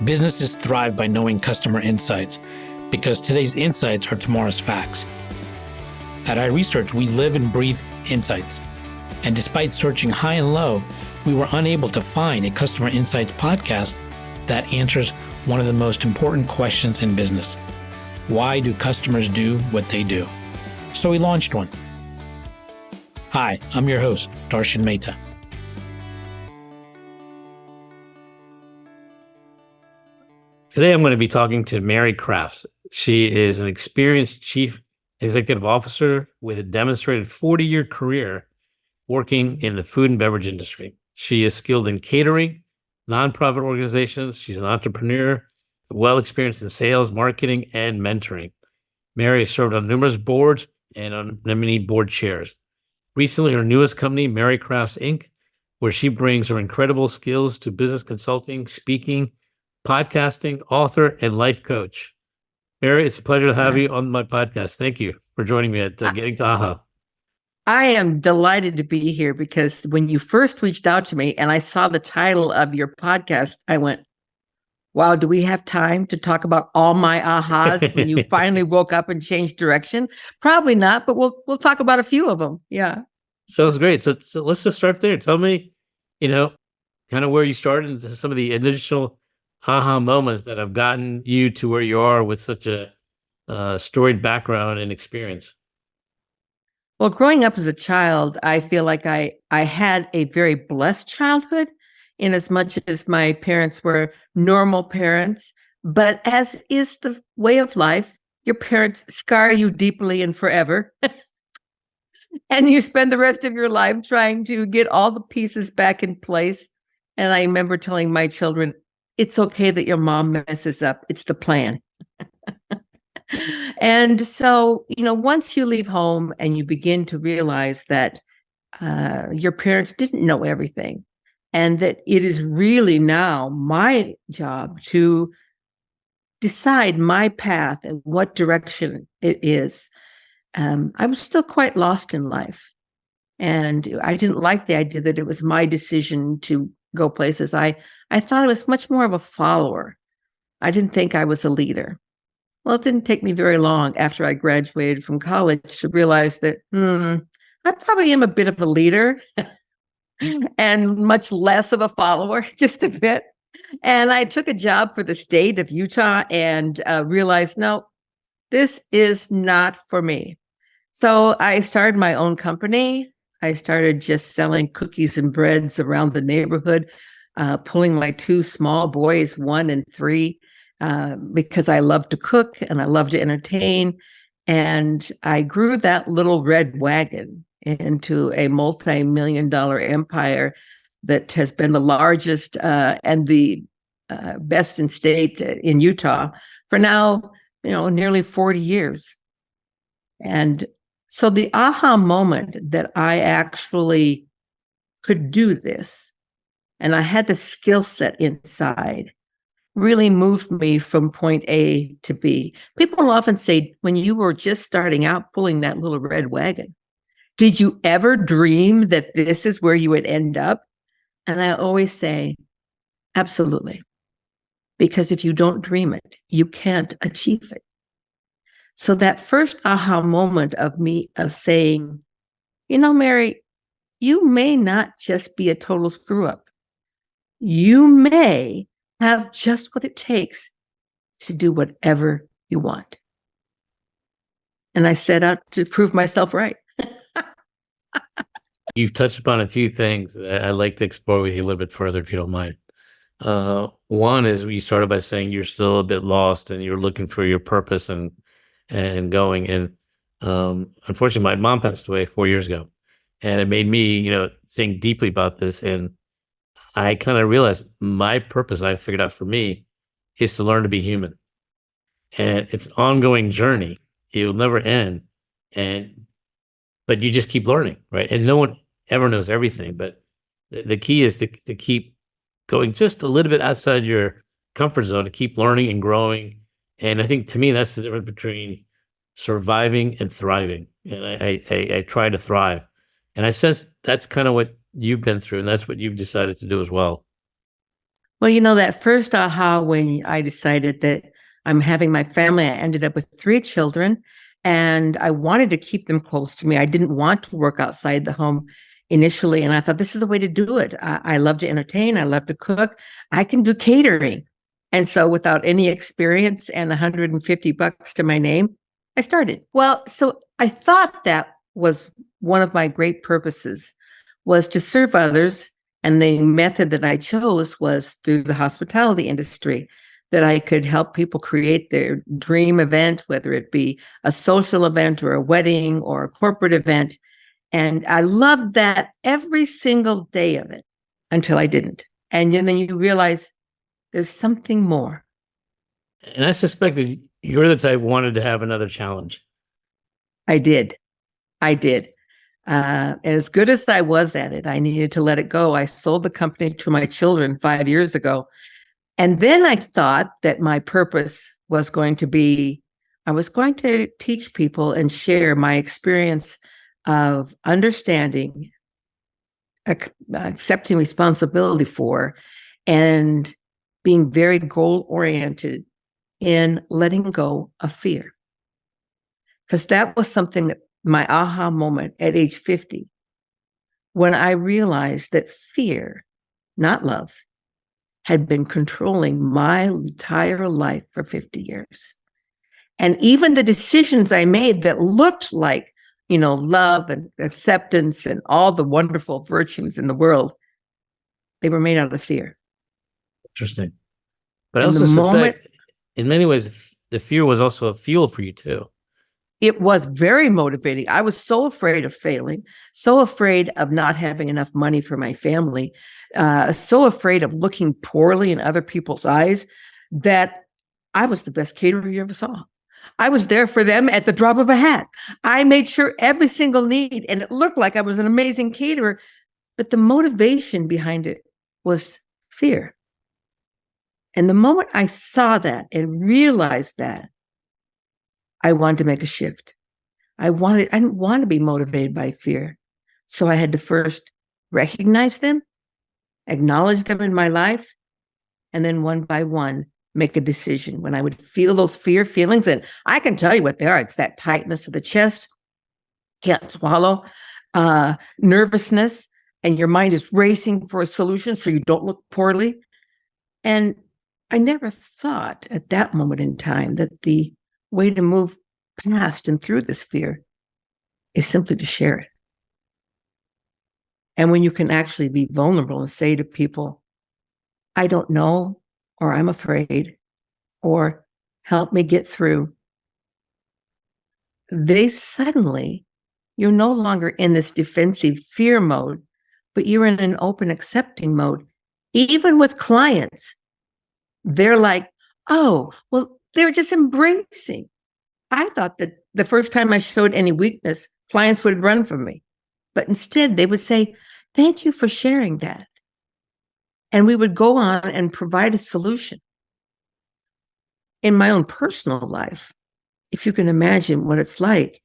Businesses thrive by knowing customer insights because today's insights are tomorrow's facts. At iResearch, we live and breathe insights. And despite searching high and low, we were unable to find a customer insights podcast that answers one of the most important questions in business. Why do customers do what they do? So we launched one. Hi, I'm your host, Darshan Mehta. Today, I'm going to be talking to Mary Crafts. She is an experienced chief executive officer with a demonstrated 40-year career working in the food and beverage industry. She is skilled in catering, nonprofit organizations. She's an entrepreneur, well experienced in sales, marketing, and mentoring. Mary has served on numerous boards and on many board chairs. Recently, her newest company, Mary Crafts, Inc., where she brings her incredible skills to business consulting, speaking, podcasting, author, and life coach. Mary, it's a pleasure to have you on my podcast. Thank you for joining me at Getting to AHA. I am delighted to be here because when you first reached out to me and I saw the title of your podcast, I went, wow, do we have time to talk about all my ahas when you finally woke up and changed direction? Probably not, but we'll talk about a few of them. Yeah. Sounds great. So let's just start there. Tell me, kind of where you started and some of the initial aha moments that have gotten you to where you are with such a storied background and experience. Well, growing up as a child, I feel like I had a very blessed childhood in as much as my parents were normal parents. But as is the way of life, your parents scar you deeply and forever. And you spend the rest of your life trying to get all the pieces back in place. And I remember telling my children, it's okay that your mom messes up. It's the plan. And so, once you leave home and you begin to realize that your parents didn't know everything and that it is really now my job to decide my path and what direction it is, I was still quite lost in life. And I didn't like the idea that it was my decision to go places. I thought I was much more of a follower. I didn't think I was a leader. Well, it didn't take me very long after I graduated from college to realize that I probably am a bit of a leader and much less of a follower, just a bit. And I took a job for the state of Utah and realized, no, this is not for me. So I started my own company. I started just selling cookies and breads around the neighborhood, pulling my two small boys, 1 and 3, because I love to cook and I love to entertain. And I grew that little red wagon into a multi-million-dollar empire that has been the largest and the best in state in Utah for now, nearly 40 years. And so the aha moment that I actually could do this, and I had the skill set inside, really moved me from point A to B. People often say, when you were just starting out pulling that little red wagon, did you ever dream that this is where you would end up? And I always say, absolutely. Because if you don't dream it, you can't achieve it. So that first aha moment of saying, Mary, you may not just be a total screw up. You may have just what it takes to do whatever you want. And I set out to prove myself right. You've touched upon a few things that I'd like to explore with you a little bit further, if you don't mind. One is you started by saying you're still a bit lost and you're looking for your purpose and going. And unfortunately, my mom passed away 4 years ago. And it made me, think deeply about this. And I kind of realized my purpose, I figured out for me, is to learn to be human. And it's an ongoing journey. It will never end. But you just keep learning, right? And no one ever knows everything. But the key is to keep going just a little bit outside your comfort zone, to keep learning and growing. And I think, to me, that's the difference between surviving and thriving. And I try to thrive. And I sense that's kind of what you've been through, and that's what you've decided to do as well. Well, that first aha when I decided that I'm having my family, I ended up with 3 children and I wanted to keep them close to me. I didn't want to work outside the home initially. And I thought this is the way to do it. I love to entertain. I love to cook. I can do catering. And so without any experience and $150 to my name, I started. Well, so I thought that was one of my great purposes, was to serve others. And the method that I chose was through the hospitality industry, that I could help people create their dream event, whether it be a social event or a wedding or a corporate event. And I loved that every single day of it until I didn't. And then you realize there's something more. And I suspect that you're the type who wanted to have another challenge. I did. And as good as I was at it, I needed to let it go. I sold the company to my children 5 years ago. And then I thought that my purpose was going to be, I was going to teach people and share my experience of understanding, accepting responsibility for, and being very goal-oriented in letting go of fear. Because that was something that my aha moment at age 50, when I realized that fear, not love, had been controlling my entire life for 50 years. And even the decisions I made that looked like, love and acceptance and all the wonderful virtues in the world, they were made out of fear. Interesting. But I also suspect, in many ways, the fear was also a fuel for you too. It was very motivating. I was so afraid of failing, so afraid of not having enough money for my family, so afraid of looking poorly in other people's eyes, that I was the best caterer you ever saw. I was there for them at the drop of a hat. I made sure every single need, and it looked like I was an amazing caterer, but the motivation behind it was fear. And the moment I saw that and realized that, I wanted to make a shift. I didn't want to be motivated by fear. So I had to first recognize them, acknowledge them in my life, and then one by one, make a decision. When I would feel those fear feelings, and I can tell you what they are. It's that tightness of the chest, can't swallow, nervousness, and your mind is racing for a solution so you don't look poorly. And I never thought at that moment in time that the way to move past and through this fear is simply to share it. And when you can actually be vulnerable and say to people, I don't know, or I'm afraid, or help me get through, they suddenly, you're no longer in this defensive fear mode, but you're in an open accepting mode. Even with clients, they're like, oh, well, they're just embracing. I thought that the first time I showed any weakness, clients would run from me. But instead, they would say, thank you for sharing that. And we would go on and provide a solution. In my own personal life, if you can imagine what it's like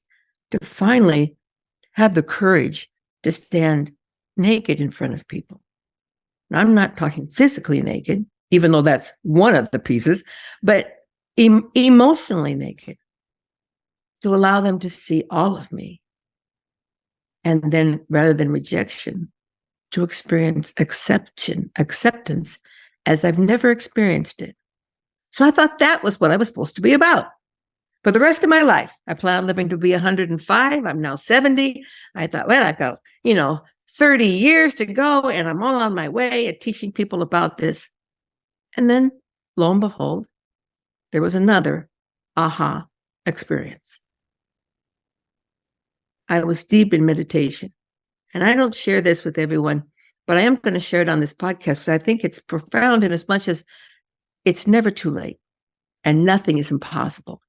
to finally have the courage to stand naked in front of people. Now, I'm not talking physically naked, even though that's one of the pieces, but emotionally naked, to allow them to see all of me. And then rather than rejection, to experience acceptance as I've never experienced it. So I thought that was what I was supposed to be about. For the rest of my life, I plan on living to be 105. I'm now 70. I thought, well, I've got, 30 years to go, and I'm all on my way at teaching people about this. And then, lo and behold, there was another aha experience. I was deep in meditation. And I don't share this with everyone, but I am going to share it on this podcast. So I think it's profound in as much as it's never too late and nothing is impossible.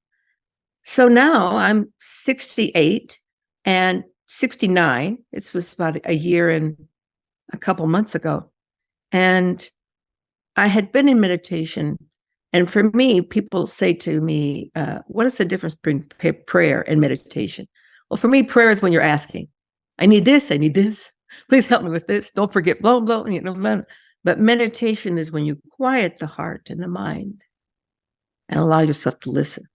So now I'm 68 and 69. It was about a year and a couple months ago. And I had been in meditation. And for me, people say to me, what is the difference between prayer and meditation? Well, for me, prayer is when you're asking, I need this. Please help me with this. Don't forget, blah, blah, blah. But meditation is when you quiet the heart and the mind and allow yourself to listen.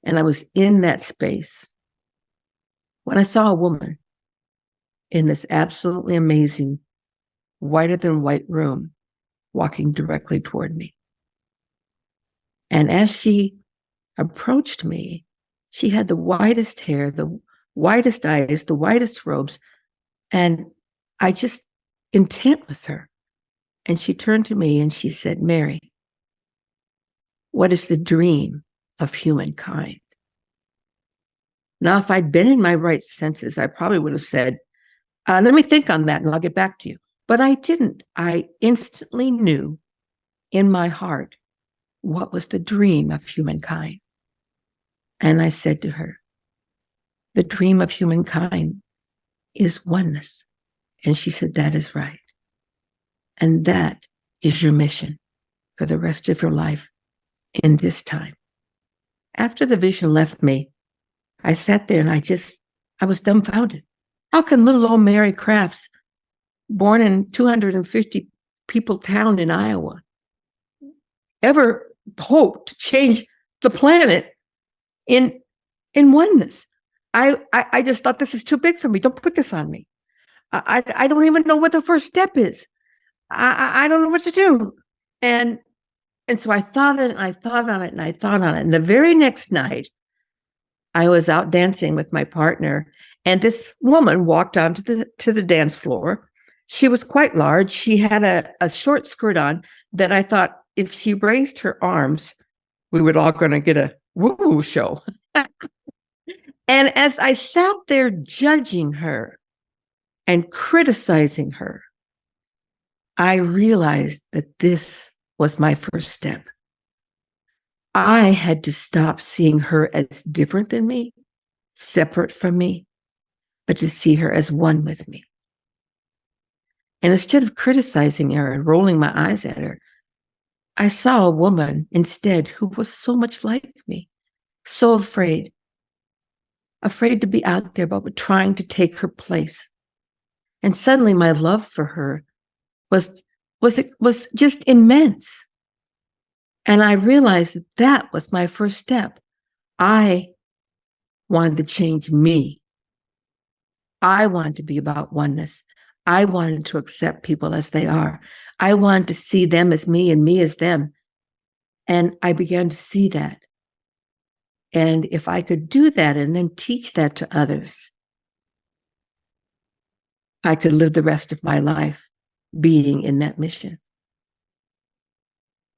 And I was in that space when I saw a woman in this absolutely amazing, whiter than white room walking directly toward me. And as she approached me, she had the whitest hair, the whitest eyes, the whitest robes. And I just intent with her. And she turned to me and she said, Mary, what is the dream of humankind? Now, if I'd been in my right senses, I probably would have said, let me think on that and I'll get back to you. But I didn't. I instantly knew in my heart what was the dream of humankind. And I said to her, the dream of humankind is oneness. And she said, that is right. And that is your mission for the rest of your life in this time. After the vision left me, I sat there and I was dumbfounded. How can little old Mary Crafts, born in 250 people town in Iowa, ever hope to change the planet in oneness? I just thought, this is too big for me. Don't put this on me. I don't even know what the first step is. I don't know what to do. And so I thought it and I thought on it and I thought on it. And the very next night, I was out dancing with my partner, and this woman walked onto the dance floor. She was quite large. She had a short skirt on that I thought if she raised her arms, we were all going to get a woo-woo show. And as I sat there judging her and criticizing her, I realized that this was my first step. I had to stop seeing her as different than me, separate from me, but to see her as one with me. And instead of criticizing her and rolling my eyes at her, I saw a woman instead who was so much like me, so afraid to be out there, but trying to take her place. And suddenly my love for her was just immense. And I realized that was my first step. I wanted to change me. I wanted to be about oneness. I wanted to accept people as they are. I wanted to see them as me and me as them. And I began to see that. And if I could do that and then teach that to others, I could live the rest of my life being in that mission.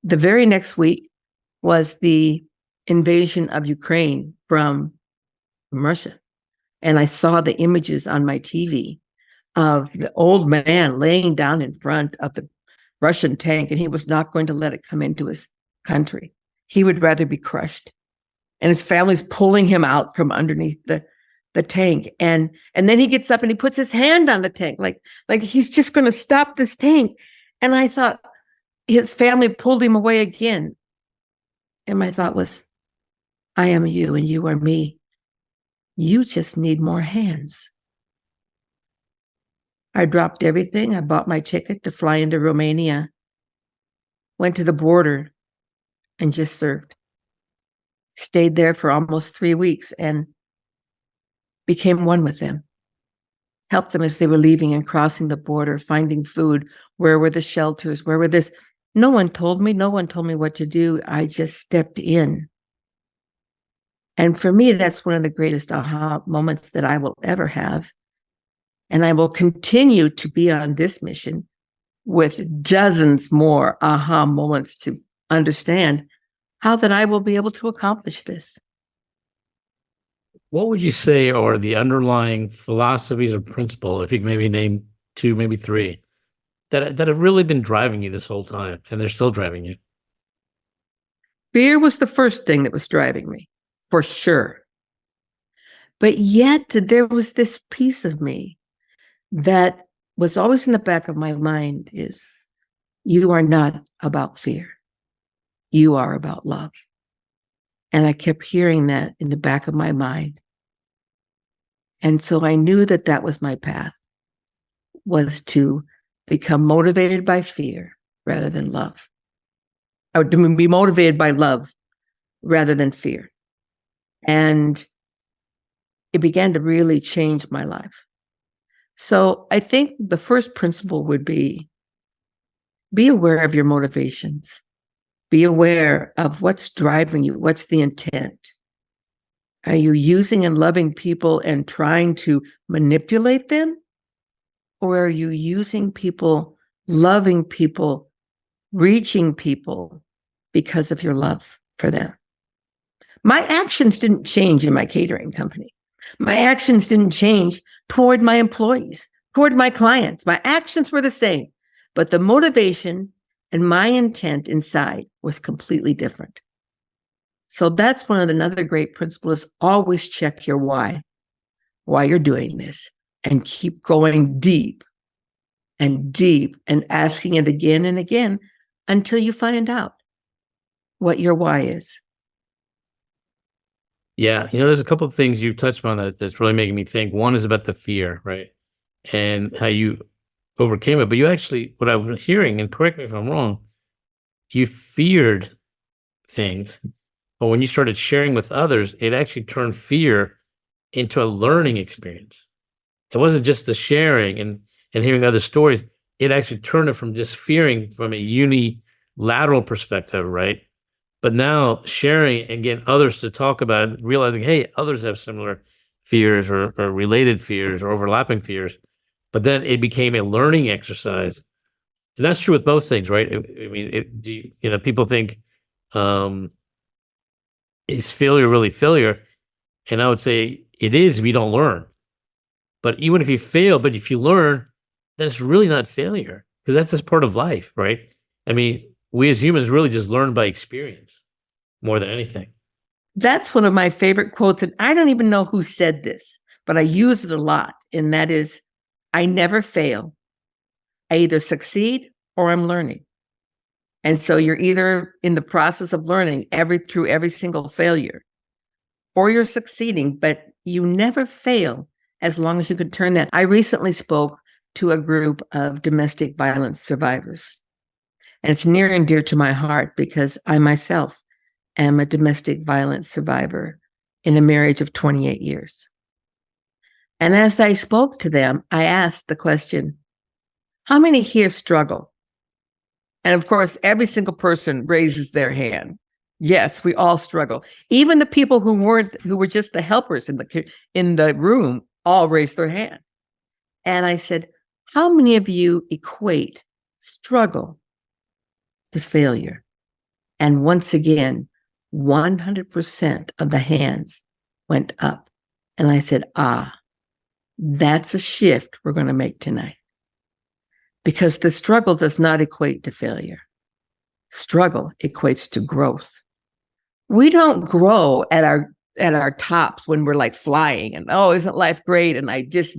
The very next week was the invasion of Ukraine from Russia. And I saw the images on my TV of the old man laying down in front of the Russian tank, and he was not going to let it come into his country. He would rather be crushed. And his family's pulling him out from underneath the tank. And then he gets up and he puts his hand on the tank, like he's just going to stop this tank. And I thought, his family pulled him away again. And my thought was, I am you and you are me. You just need more hands. I dropped everything. I bought my ticket to fly into Romania, went to the border and just served. Stayed there for almost 3 weeks and became one with them. Helped them as they were leaving and crossing the border, finding food. Where were the shelters? Where were this? No one told me. No one told me what to do. I just stepped in. And for me, that's one of the greatest aha moments that I will ever have. And I will continue to be on this mission with dozens more aha moments to understand how that I will be able to accomplish this. What would you say are the underlying philosophies or principle, if you could maybe name 2, maybe 3, that have really been driving you this whole time, and they're still driving you? Fear was the first thing that was driving me, for sure. But yet there was this piece of me that was always in the back of my mind is, you are not about fear. You are about love. And I kept hearing that in the back of my mind. And so I knew that that was my path, was to become motivated by fear rather than love. I would be motivated by love rather than fear. And it began to really change my life. So I think the first principle would be aware of your motivations. Be aware of what's driving you. What's the intent? Are you using and loving people and trying to manipulate them? Or are you using people, loving people, reaching people because of your love for them? My actions didn't change in my catering company. My actions didn't change toward my employees, toward my clients. My actions were the same, but the motivation and my intent inside was completely different. So that's another great principle is always check your why you're doing this, and keep going deep and asking it again and again until you find out what your why is. Yeah, there's a couple of things you touched on that's really making me think. One is about the fear, right? And how you overcame it. But you actually, what I was hearing, and correct me if I'm wrong, you feared things, but when you started sharing with others, it actually turned fear into a learning experience. It wasn't just the sharing and hearing other stories. It actually turned it from just fearing from a unilateral perspective, right? But now sharing and getting others to talk about it, realizing, hey, others have similar fears or related fears or overlapping fears. But then it became a learning exercise. And that's true with most things, right? I mean, people think, is failure really failure? And I would say it is if you don't learn. But even if you fail, but if you learn, then it's really not failure, because that's just part of life, right? I mean, we as humans really just learn by experience more than anything. That's one of my favorite quotes. And I don't even know who said this, but I use it a lot. And that is, I never fail. I either succeed or I'm learning. And so you're either in the process of learning through every single failure, or you're succeeding, but you never fail as long as you can turn that. I recently spoke to a group of domestic violence survivors. And it's near and dear to my heart because I myself am a domestic violence survivor in a marriage of 28 years. And as I spoke to them, I asked the question, how many here struggle? And of course, every single person raises their hand. Yes, we all struggle. Even the people who were just the helpers in the room, all raised their hand. And I said, how many of you equate struggle to failure? And once again, 100% of the hands went up. And I said, that's a shift we're going to make tonight. Because the struggle does not equate to failure. Struggle equates to growth. We don't grow at our tops when we're like flying and, oh, isn't life great? And I just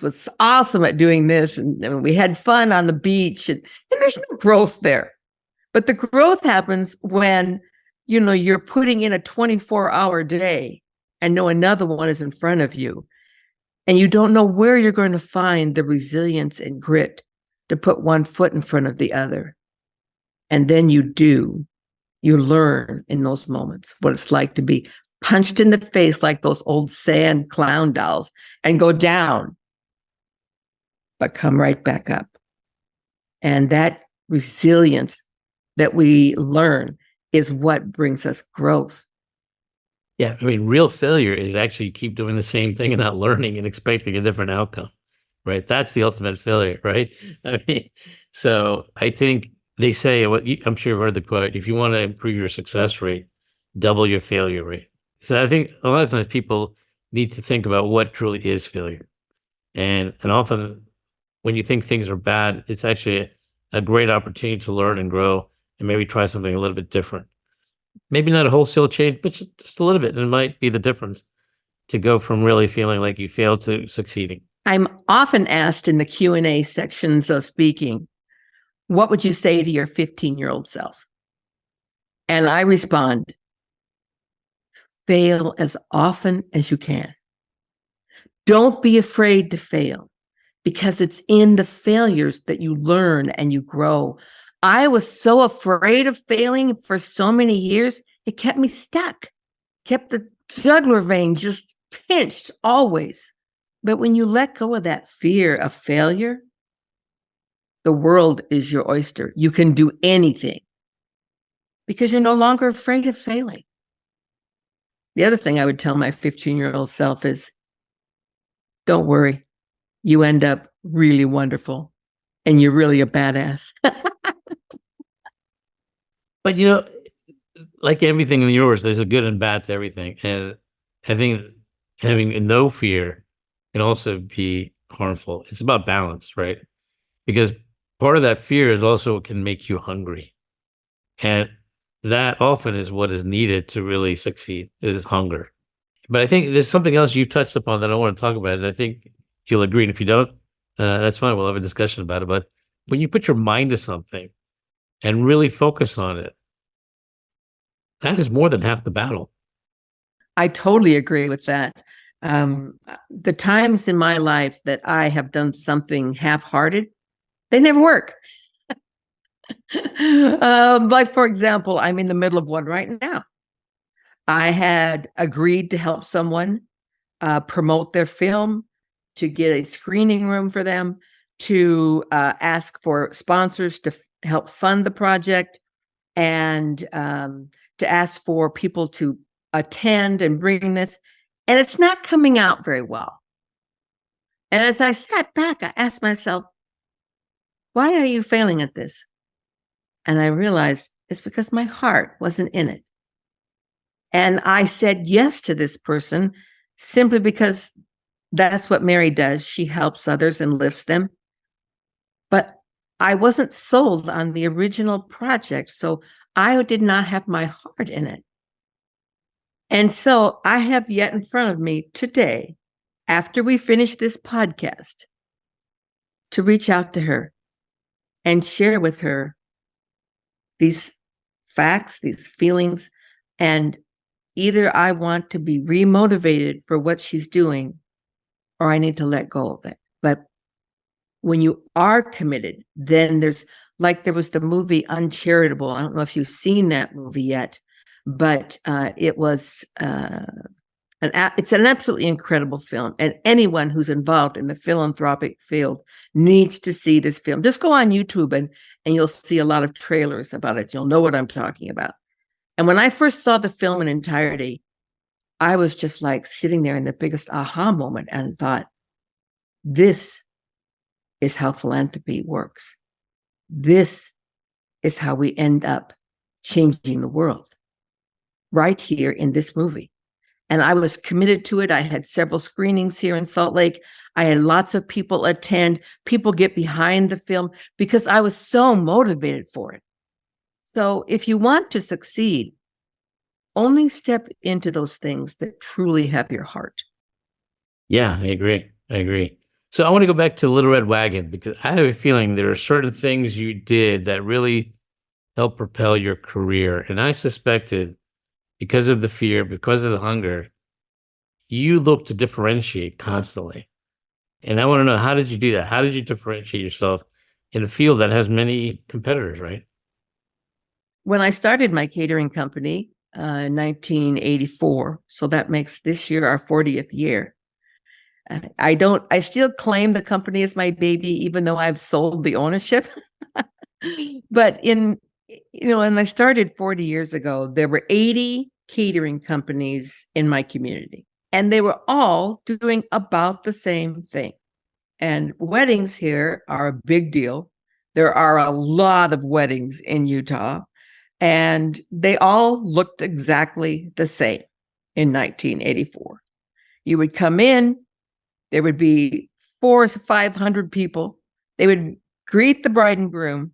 was awesome at doing this. And we had fun on the beach and there's no growth there. But the growth happens when, you're putting in a 24-hour day and know another one is in front of you. And you don't know where you're going to find the resilience and grit to put one foot in front of the other. And then you learn in those moments what it's like to be punched in the face like those old sand clown dolls and go down, but come right back up. And that resilience that we learn is what brings us growth. Yeah, I mean, real failure is actually keep doing the same thing and not learning and expecting a different outcome, right? That's the ultimate failure, right? I mean, so I think they say, I'm sure you've heard the quote, if you want to improve your success rate, double your failure rate. So I think a lot of times people need to think about what truly is failure. And often when you think things are bad, it's actually a great opportunity to learn and grow and maybe try something a little bit different. Maybe not a wholesale change, but just a little bit. And it might be the difference to go from really feeling like you failed to succeeding. I'm often asked in the Q&A sections of speaking, what would you say to your 15-year-old self? And I respond, fail as often as you can. Don't be afraid to fail, because it's in the failures that you learn and you grow. I was so afraid of failing for so many years, it kept me stuck, kept the jugular vein just pinched always. But when you let go of that fear of failure, the world is your oyster. You can do anything because you're no longer afraid of failing. The other thing I would tell my 15-year-old self is, don't worry, you end up really wonderful and you're really a badass. But like everything in yours, there's a good and bad to everything. And I think having no fear can also be harmful. It's about balance, right? Because part of that fear is also can make you hungry. And that often is what is needed to really succeed, is hunger. But I think there's something else you touched upon that I want to talk about. And I think you'll agree. And if you don't, that's fine. We'll have a discussion about it. But when you put your mind to something and really focus on it, that is more than half the battle. I totally agree with that. The times in my life that I have done something half-hearted, they never work. Like, for example, I'm in the middle of one right now. I had agreed to help someone promote their film, to get a screening room for them, to ask for sponsors to help fund the project, and to ask for people to attend and bring this. And it's not coming out very well. And as I sat back, I asked myself, why are you failing at this? And I realized it's because my heart wasn't in it. And I said yes to this person simply because that's what Mary does. She helps others and lifts them. But I wasn't sold on the original project, so I did not have my heart in it. And so I have yet in front of me today, after we finish this podcast, to reach out to her and share with her these facts, these feelings, and either I want to be remotivated for what she's doing, or I need to let go of it. But when you are committed, then there was the movie Uncharitable. I don't know if you've seen that movie yet, but it was it's an absolutely incredible film. And anyone who's involved in the philanthropic field needs to see this film. Just go on YouTube and you'll see a lot of trailers about it. You'll know what I'm talking about. And when I first saw the film in entirety, I was just like sitting there in the biggest aha moment and thought, this is how philanthropy works. This is how we end up changing the world, right here in this movie. And I was committed to it. I had several screenings here in Salt Lake. I had lots of people attend, people get behind the film because I was so motivated for it. So if you want to succeed, only step into those things that truly have your heart. Yeah, I agree. So I want to go back to Little Red Wagon, because I have a feeling there are certain things you did that really helped propel your career. And I suspected, because of the fear, because of the hunger, you look to differentiate constantly. And I want to know, how did you do that? How did you differentiate yourself in a field that has many competitors, right? When I started my catering company in 1984, so that makes this year our 40th year. I still claim the company is my baby, even though I've sold the ownership. But when I started 40 years ago, there were 80 catering companies in my community, and they were all doing about the same thing. And weddings here are a big deal. There are a lot of weddings in Utah, and they all looked exactly the same in 1984. You would come in, there would be 400 to 500 people. They would greet the bride and groom.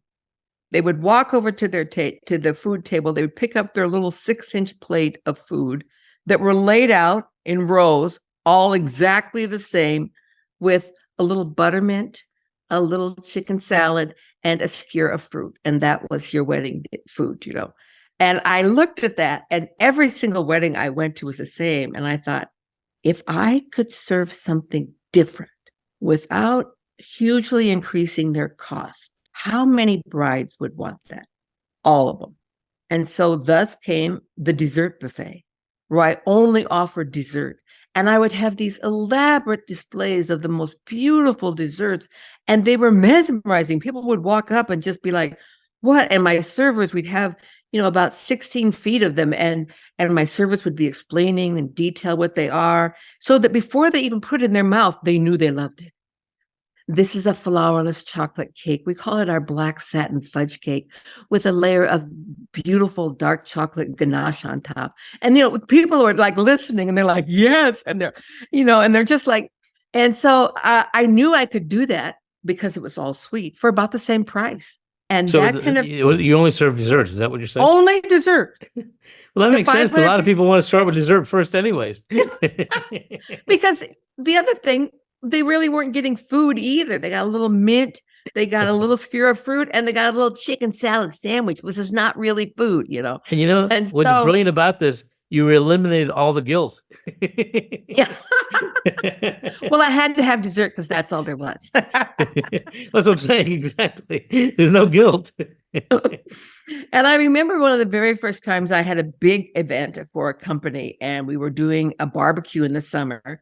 They would walk over to their to the food table. They would pick up their little 6-inch plate of food that were laid out in rows, all exactly the same, with a little buttermint, a little chicken salad, and a skewer of fruit. And that was your wedding food, And I looked at that, and every single wedding I went to was the same. And I thought, if I could serve something different without hugely increasing their cost. How many brides would want that? All of them. And so thus came the dessert buffet, where I only offered dessert. And I would have these elaborate displays of the most beautiful desserts. And they were mesmerizing. People would walk up and just be like, what? And my servers, we'd have, about 16 feet of them. And my servers would be explaining in detail what they are, so that before they even put it in their mouth, they knew they loved it. This is a flourless chocolate cake. We call it our black satin fudge cake, with a layer of beautiful dark chocolate ganache on top. And, people are like listening and they're like, yes. And they're just like, and so I knew I could do that because it was all sweet for about the same price. And So that kind of you only serve desserts. Is that what you're saying? only dessert. Well, that makes sense. A lot of people want to start with dessert first anyways. Because the other thing, they really weren't getting food either. They got a little mint, they got a little sphere of fruit, and they got a little chicken salad sandwich, which is not really food, And what's brilliant about this, you eliminated all the guilt. Yeah. Well, I had to have dessert because that's all there was. That's what I'm saying. Exactly. There's no guilt. And I remember one of the very first times I had a big event for a company, and we were doing a barbecue in the summer.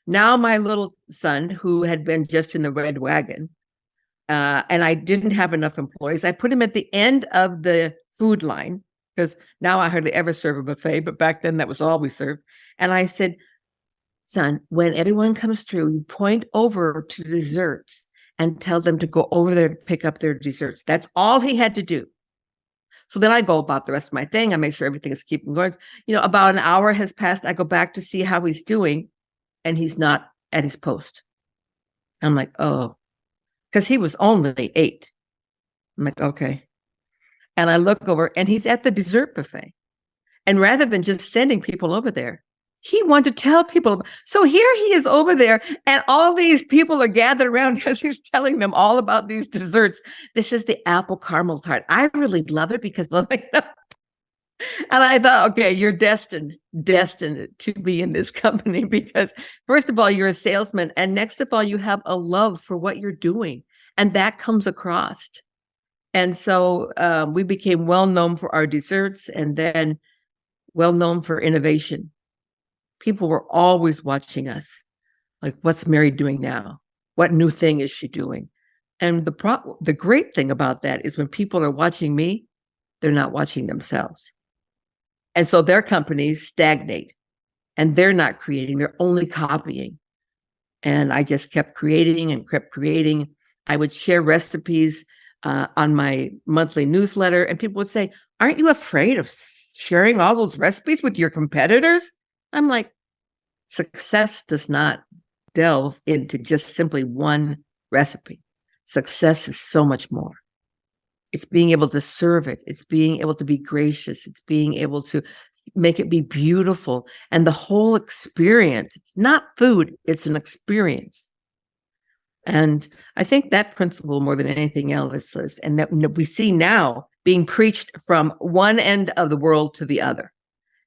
Now my little son, who had been just in the red wagon, and I didn't have enough employees, I put him at the end of the food line, because now I hardly ever serve a buffet, but back then that was all we served. And I said, son, when everyone comes through, you point over to the desserts and tell them to go over there to pick up their desserts. That's all he had to do. So then I go about the rest of my thing. I make sure everything is keeping going. About an hour has passed. I go back to see how he's doing, and he's not at his post. I'm like, oh, because he was only 8. I'm like, okay. And I look over, and he's at the dessert buffet. And rather than just sending people over there, he wanted to tell people. So here he is over there, and all these people are gathered around because he's telling them all about these desserts. This is the apple caramel tart. I really love it because, and I thought, okay, you're destined to be in this company, because first of all, you're a salesman, and next of all, you have a love for what you're doing, and that comes across. And so we became well known for our desserts, and then well known for innovation. People were always watching us, like, what's Mary doing now? What new thing is she doing? And the great thing about that is when people are watching me, they're not watching themselves. And so their companies stagnate, and they're not creating, they're only copying. And I just kept creating and kept creating. I would share recipes on my monthly newsletter, and people would say, aren't you afraid of sharing all those recipes with your competitors? I'm like, success does not delve into just simply one recipe. Success is so much more. It's being able to serve it. It's being able to be gracious. It's being able to make it be beautiful. And the whole experience, it's not food, it's an experience. And I think that principle, more than anything else, is, and that we see now being preached from one end of the world to the other.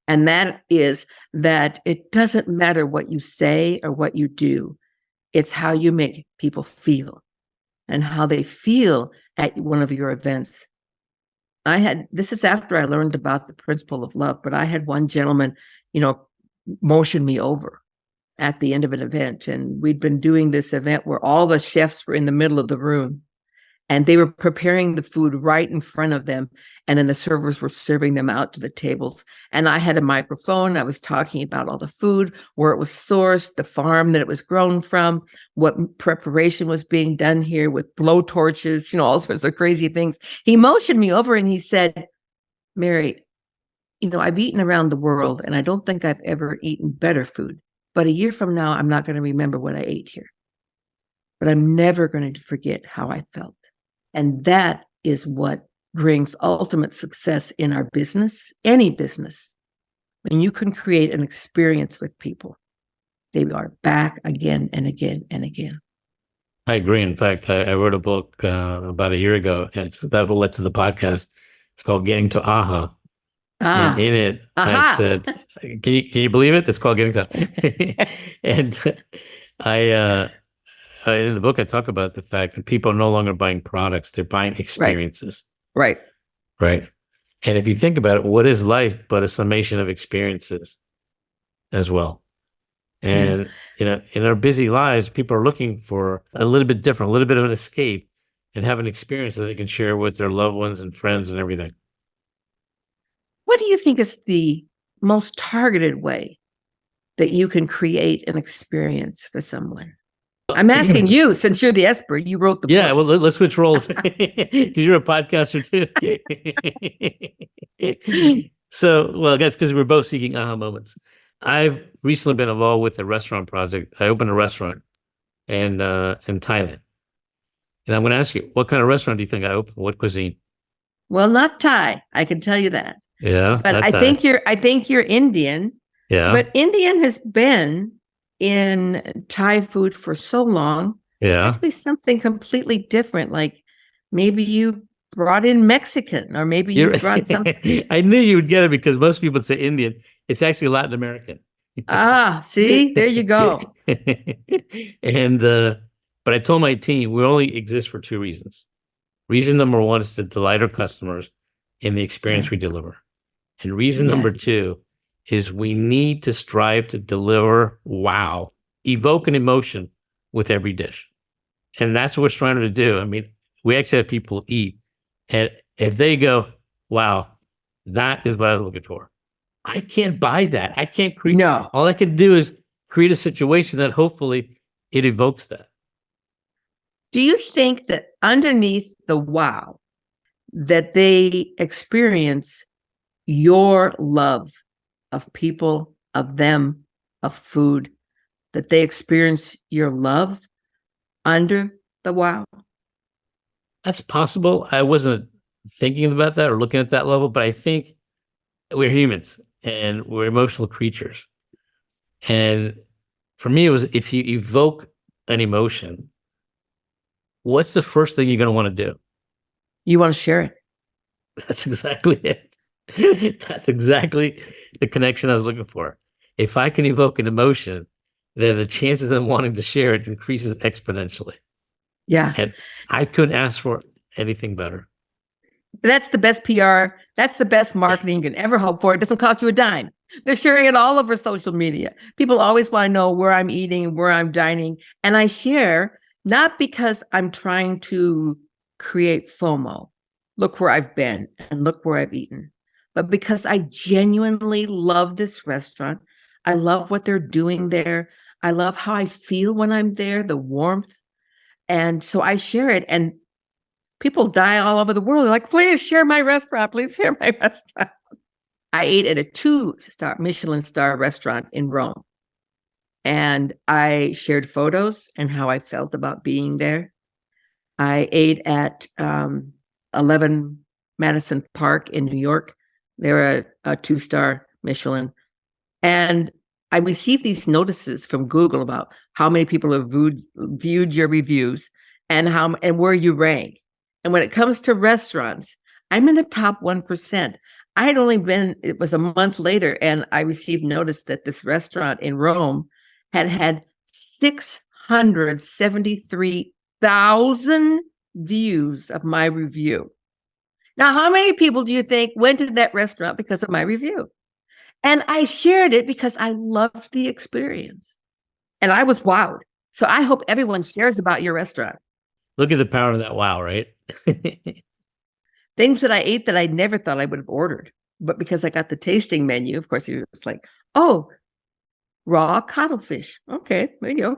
And that is that it doesn't matter what you say or what you do. It's how you make people feel and how they feel at one of your events. This is after I learned about the principle of love, but I had one gentleman, motion me over at the end of an event. And we'd been doing this event where all the chefs were in the middle of the room, and they were preparing the food right in front of them. And then the servers were serving them out to the tables. And I had a microphone. I was talking about all the food, where it was sourced, the farm that it was grown from, what preparation was being done here with blow torches, all sorts of crazy things. He motioned me over and he said, Mary, I've eaten around the world, and I don't think I've ever eaten better food. But a year from now, I'm not going to remember what I ate here. But I'm never going to forget how I felt. And that is what brings ultimate success in our business, any business. When you can create an experience with people, they are back again and again and again. I agree. In fact, I wrote a book about a year ago, and that led to the podcast. It's called Getting to AHA. And in it, I said, can you believe it? It's called Getting to And in the book, I talk about the fact that people are no longer buying products; they're buying experiences. Right. Right. And if you think about it, what is life but a summation of experiences as well? Yeah. And in our busy lives, people are looking for a little bit different, a little bit of an escape, and have an experience that they can share with their loved ones and friends and everything. What do you think is the most targeted way that you can create an experience for someone? I'm asking you, since you're the expert, you wrote the book. Yeah, well, let's switch roles because you're a podcaster too. So, well, that's because we're both seeking aha moments. I've recently been involved with a restaurant project. I opened a restaurant in Thailand, and I'm going to ask you, what kind of restaurant do you think I opened? What cuisine? Well, not Thai, I can tell you that. Yeah, But not I Thai. think you're Indian. Yeah, But Indian has been in Thai food for so long. yeah. Actually, something completely different. Like maybe you brought in Mexican, or maybe you brought something. I knew you would get it because most people would say Indian. It's actually Latin American. See, there you go. And but I told my team we only exist for two reasons. Reason number one is to delight our customers in the experience we deliver. And reason number two is we need to strive to deliver wow, evoke an emotion with every dish. And that's what we're trying to do. I mean, we actually have people eat, and if they go, wow, that is what I was looking for. I can't buy that. I can't create. No. All I can do is create a situation that hopefully it evokes that. Do you think that underneath the wow, that they experience your love of people, of them, of food, that they experience your love under the wow? That's possible. I wasn't thinking about that or looking at that level, but I think we're humans and we're emotional creatures. And for me, it was if you evoke an emotion, what's the first thing you're going to want to do? You want to share it. That's exactly it. That's exactly the connection I was looking for. If I can evoke an emotion, then the chances of wanting to share it increases exponentially. Yeah. And I couldn't ask for anything better. That's the best PR. That's the best marketing you can ever hope for. It doesn't cost you a dime. They're sharing it all over social media. People always want to know where I'm eating, where I'm dining. And I share not because I'm trying to create FOMO. Look where I've been and look where I've eaten. But because I genuinely love this restaurant. I love what they're doing there. I love how I feel when I'm there, the warmth. And so I share it. And people die all over the world. They're like, please share my restaurant. Please share my restaurant. I ate at a 2-star Michelin star restaurant in Rome. And I shared photos and how I felt about being there. I ate at 11 Madison Park in New York. They're a 2-star Michelin. And I received these notices from Google about how many people have viewed your reviews and where you rank. And when it comes to restaurants, I'm in the top 1%. I had only been, it was a month later, and I received notice that this restaurant in Rome had 673,000 views of my review. Now, how many people do you think went to that restaurant because of my review? And I shared it because I loved the experience. And I was wowed. So I hope everyone shares about your restaurant. Look at the power of that wow, right? Things that I ate that I never thought I would have ordered. But because I got the tasting menu, of course, it was like, oh, raw cuttlefish. Okay, there you go.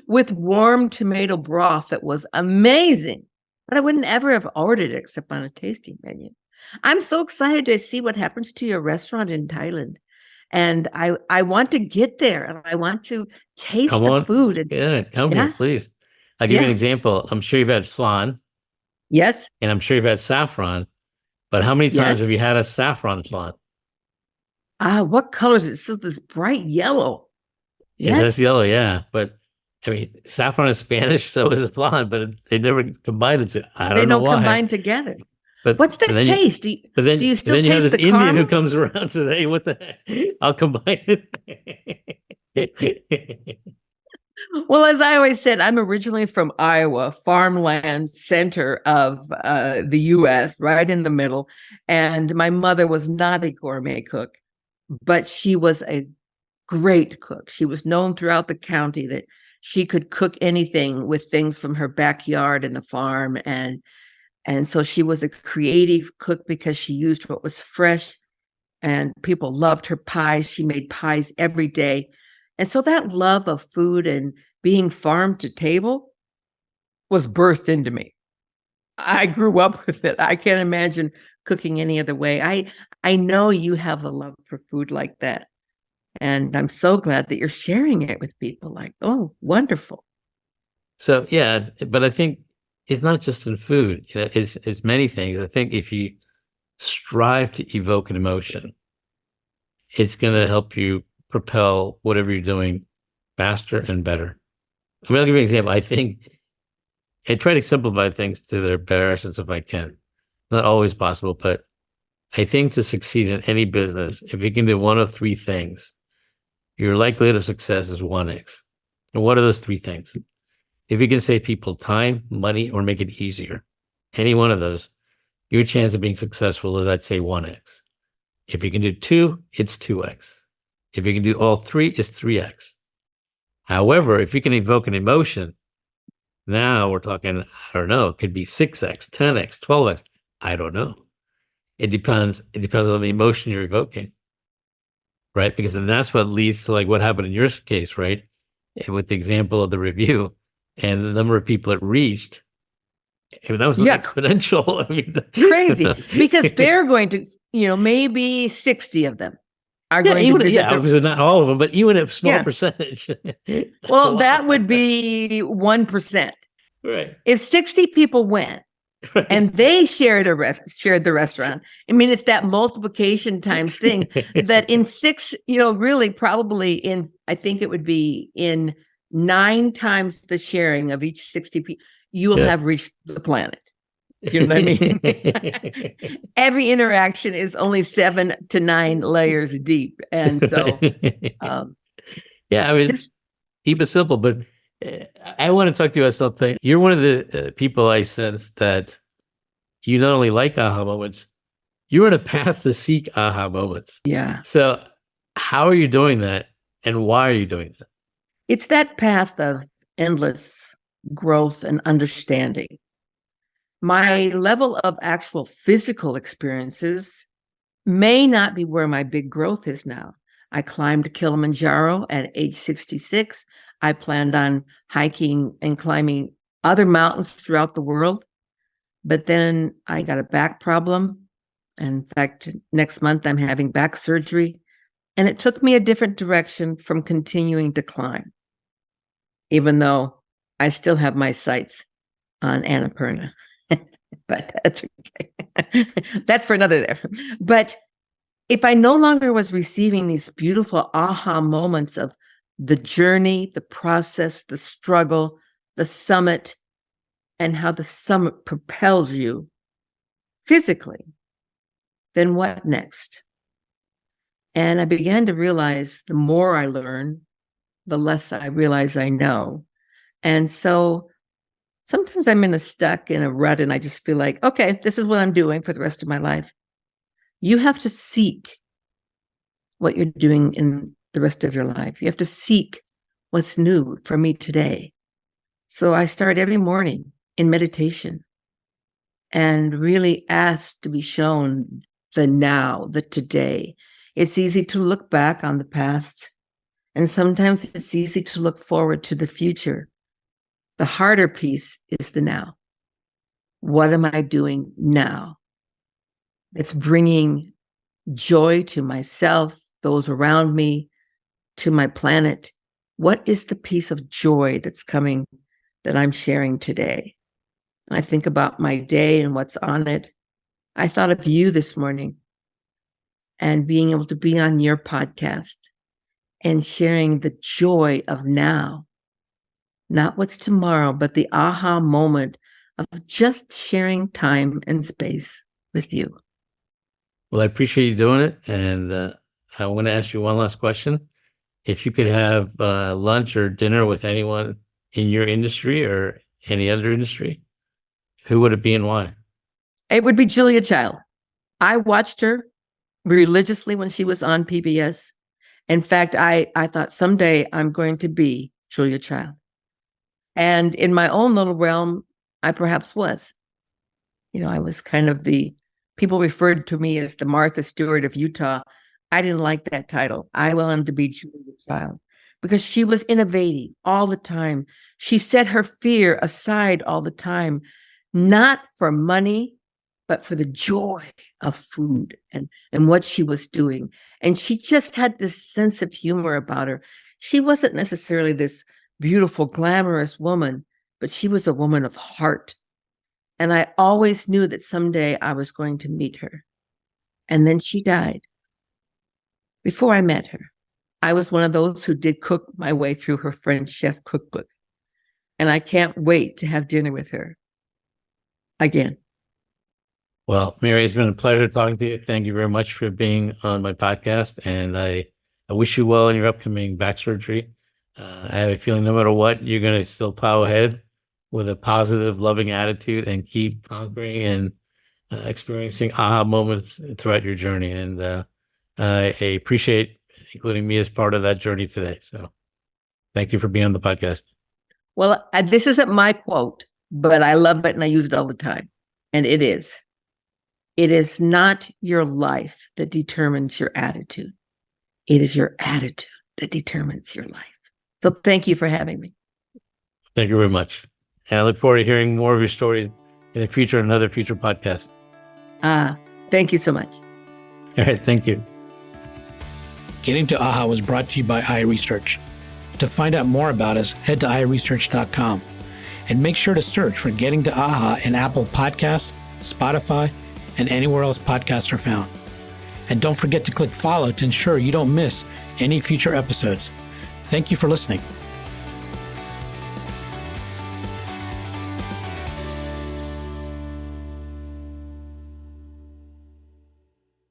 With warm tomato broth that was amazing. But I wouldn't ever have ordered it except on a tasting menu. I'm so excited to see what happens to your restaurant in Thailand. And I want to get there and I want to taste the food. And, come here, please. I'll give you an example. I'm sure you've had flan. Yes. And I'm sure you've had saffron. But how many times have you had a saffron flan? What color is it? So this bright yellow. Yes, that's yellow, yeah. But I mean, saffron is Spanish, so is flan, but they never combine the two. I don't know why. They don't combine together. But what's the taste? Do you still then you have taste this the Indian caramel? who comes around and says, "Hey, what the heck? I'll combine it." Well, as I always said, I'm originally from Iowa, farmland center of the US, right in the middle. And my mother was not a gourmet cook, but she was a great cook. She was known throughout the county that she could cook anything with things from her backyard and the farm. And so she was a creative cook because she used what was fresh, and people loved her pies. She made pies every day. And so that love of food and being farm to table was birthed into me. I grew up with it. I can't imagine cooking any other way. I know you have a love for food like that. And I'm so glad that you're sharing it with people. Like, oh, wonderful. So yeah, but I think it's not just in food. You know, it's many things. I think if you strive to evoke an emotion, it's going to help you propel whatever you're doing faster and better. I mean, I'll give you an example. I think I try to simplify things to their better essence if I can. Not always possible, but I think to succeed in any business, if you can do one of three things, your likelihood of success is 1x. And what are those three things? If you can save people time, money, or make it easier, any one of those, your chance of being successful is, let's say, 1x. If you can do two, it's 2x. If you can do all three, it's 3x. However, if you can evoke an emotion, now we're talking, I don't know, it could be 6x, 10x, 12x. I don't know. It depends. It depends on the emotion you're evoking, right? Because then that's what leads to like what happened in your case, right? With the example of the review and the number of people it reached. I mean, that was exponential. I mean, crazy. Because they're going to, maybe 60 of them are going to visit. Obviously not all of them, but even a small percentage. Well, that would be 1%. Right. If 60 people went, right, and they shared the restaurant, I mean, it's that multiplication times thing that in really probably in, I think it would be in 9 times the sharing of each 60 people, you will have reached the planet. You know what I mean? Every interaction is only 7 to 9 layers deep. And so, I mean, just keep it simple, but I want to talk to you about something. You're one of the people I sense that you not only like aha moments, you're on a path to seek aha moments. Yeah. So how are you doing that? And why are you doing that? It's that path of endless growth and understanding. My level of actual physical experiences may not be where my big growth is now. I climbed Kilimanjaro at age 66. I planned on hiking and climbing other mountains throughout the world. But then I got a back problem. In fact, next month I'm having back surgery. And it took me a different direction from continuing to climb, even though I still have my sights on Annapurna. But that's okay. That's for another day. But if I no longer was receiving these beautiful aha moments of the journey, the process, the struggle, the summit, and how the summit propels you physically, then what next? And I began to realize the more I learn, the less I realize I know. And so sometimes I'm stuck in a rut and I just feel like, okay, this is what I'm doing for the rest of my life. You have to seek what you're doing in the rest of your life. You have to seek what's new for me today. So I start every morning in meditation and really ask to be shown the now, the today. It's easy to look back on the past, and sometimes it's easy to look forward to the future. The harder piece is the now. What am I doing now? It's bringing joy to myself, those around me, to my planet. What is the piece of joy that's coming that I'm sharing today? And I think about my day and what's on it. I thought of you this morning and being able to be on your podcast and sharing the joy of now. Not what's tomorrow, but the aha moment of just sharing time and space with you. Well, I appreciate you doing it. And I want to ask you one last question. if you could have lunch or dinner with anyone in your industry or any other industry, who would it be and why? It would be Julia Child. I watched her religiously when she was on PBS. In fact, I thought someday I'm going to be Julia Child. And in my own little realm, I perhaps was. I was kind of people referred to me as the Martha Stewart of Utah. I didn't like that title. I wanted to be Julia Child because she was innovating all the time. She set her fear aside all the time, not for money, but for the joy of food and what she was doing. And she just had this sense of humor about her. She wasn't necessarily this beautiful, glamorous woman, but she was a woman of heart. And I always knew that someday I was going to meet her. And then she died. Before I met her, I was one of those who did cook my way through her French chef cookbook. And I can't wait to have dinner with her again. Well, Mary, it's been a pleasure talking to you. Thank you very much for being on my podcast. And I wish you well in your upcoming back surgery. I have a feeling no matter what, you're going to still plow ahead with a positive, loving attitude and keep conquering and experiencing aha moments throughout your journey. And I appreciate including me as part of that journey today. So thank you for being on the podcast. Well, this isn't my quote, but I love it and I use it all the time. And it is not your life that determines your attitude. It is your attitude that determines your life. So thank you for having me. Thank you very much. And I look forward to hearing more of your story in the future, another future podcast. Thank you so much. All right. Thank you. Getting to AHA was brought to you by iResearch. To find out more about us, head to iResearch.com and make sure to search for Getting to AHA in Apple Podcasts, Spotify, and anywhere else podcasts are found. And don't forget to click follow to ensure you don't miss any future episodes. Thank you for listening.